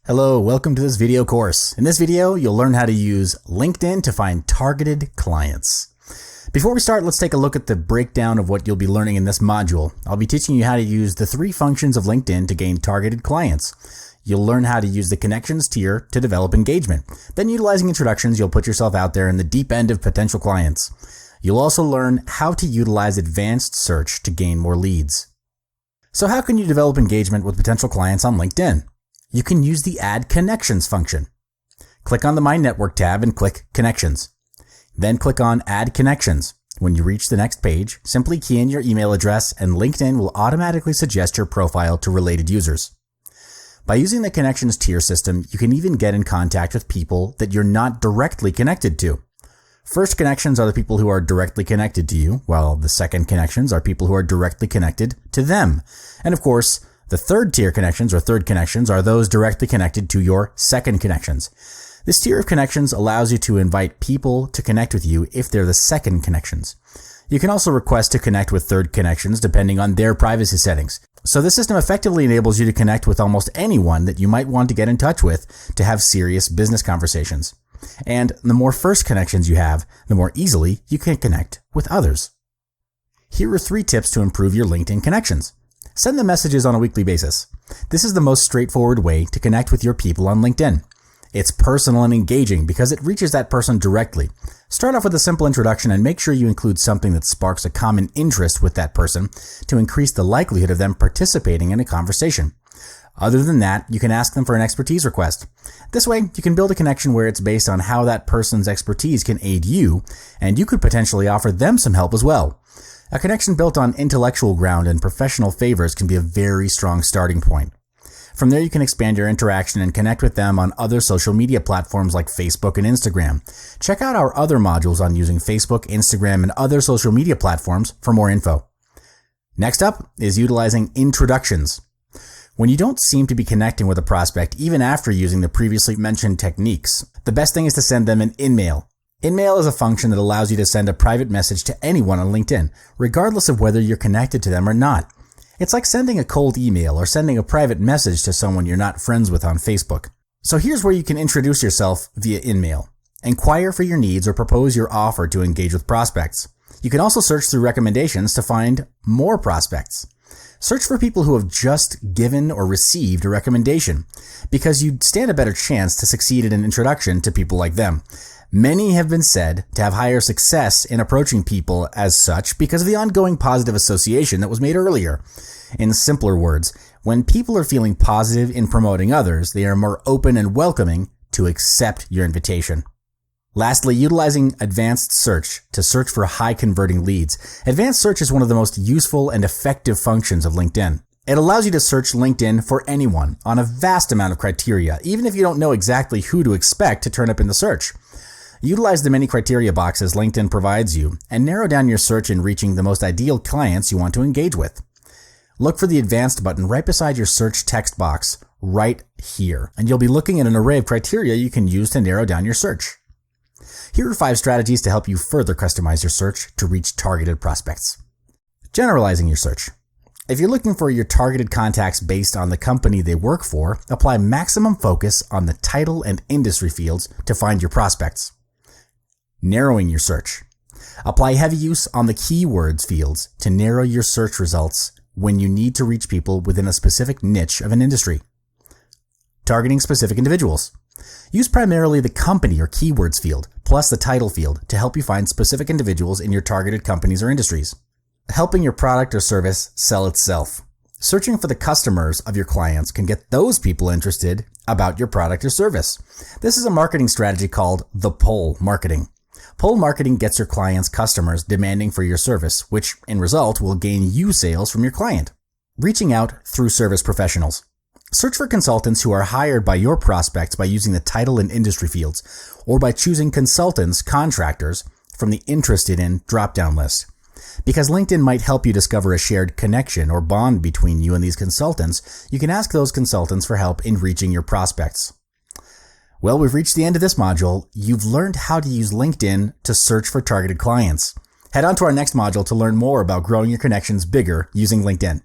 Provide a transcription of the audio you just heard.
Hello, welcome to this video course. In this video, you'll learn how to use LinkedIn to find targeted clients. Before we start, let's take a look at the breakdown of what you'll be learning in this module. I'll be teaching you how to use the 3 functions of LinkedIn to gain targeted clients. You'll learn how to use the connections tier to develop engagement. Then, utilizing introductions, you'll put yourself out there in the deep end of potential clients. You'll also learn how to utilize advanced search to gain more leads. So how can you develop engagement with potential clients on LinkedIn? You can use the Add Connections function. Click on the My Network tab and click Connections. Then click on Add Connections. When you reach the next page, simply key in your email address and LinkedIn will automatically suggest your profile to related users. By using the Connections tier system, you can even get in contact with people that you're not directly connected to. First connections are the people who are directly connected to you, while the second connections are people who are directly connected to them. And of course, the third tier connections or third connections are those directly connected to your second connections. This tier of connections allows you to invite people to connect with you if they're the second connections. You can also request to connect with third connections depending on their privacy settings. So this system effectively enables you to connect with almost anyone that you might want to get in touch with to have serious business conversations. And the more first connections you have, the more easily you can connect with others. Here are 3 tips to improve your LinkedIn connections. Send them messages on a weekly basis. This is the most straightforward way to connect with your people on LinkedIn. It's personal and engaging because it reaches that person directly. Start off with a simple introduction and make sure you include something that sparks a common interest with that person to increase the likelihood of them participating in a conversation. Other than that, you can ask them for an expertise request. This way, you can build a connection where it's based on how that person's expertise can aid you, and you could potentially offer them some help as well. A connection built on intellectual ground and professional favors can be a very strong starting point. From there, you can expand your interaction and connect with them on other social media platforms like Facebook and Instagram. Check out our other modules on using Facebook, Instagram, and other social media platforms for more info. Next up is utilizing introductions. When you don't seem to be connecting with a prospect even after using the previously mentioned techniques, the best thing is to send them an InMail. InMail is a function that allows you to send a private message to anyone on LinkedIn, regardless of whether you're connected to them or not. It's like sending a cold email or sending a private message to someone you're not friends with on Facebook. So here's where you can introduce yourself via InMail. Inquire for your needs or propose your offer to engage with prospects. You can also search through recommendations to find more prospects. Search for people who have just given or received a recommendation, because you'd stand a better chance to succeed in an introduction to people like them. Many have been said to have higher success in approaching people as such because of the ongoing positive association that was made earlier. In simpler words, when people are feeling positive in promoting others, they are more open and welcoming to accept your invitation. Lastly, utilizing advanced search to search for high converting leads. Advanced search is one of the most useful and effective functions of LinkedIn. It allows you to search LinkedIn for anyone on a vast amount of criteria, even if you don't know exactly who to expect to turn up in the search. Utilize the many criteria boxes LinkedIn provides you and narrow down your search in reaching the most ideal clients you want to engage with. Look for the advanced button right beside your search text box right here, and you'll be looking at an array of criteria you can use to narrow down your search. Here are 5 strategies to help you further customize your search to reach targeted prospects. Generalizing your search. If you're looking for your targeted contacts based on the company they work for, apply maximum focus on the title and industry fields to find your prospects. Narrowing your search. Apply heavy use on the keywords fields to narrow your search results when you need to reach people within a specific niche of an industry. Targeting specific individuals. Use primarily the company or keywords field plus the title field to help you find specific individuals in your targeted companies or industries. Helping your product or service sell itself. Searching for the customers of your clients can get those people interested about your product or service. This is a marketing strategy called the pull marketing. Pull marketing gets your clients' customers demanding for your service, which in result will gain you sales from your client. Reaching out through service professionals. Search for consultants who are hired by your prospects by using the title and industry fields, or by choosing consultants, contractors, from the interested in drop-down list. Because LinkedIn might help you discover a shared connection or bond between you and these consultants, you can ask those consultants for help in reaching your prospects. Well, we've reached the end of this module. You've learned how to use LinkedIn to search for targeted clients. Head on to our next module to learn more about growing your connections bigger using LinkedIn.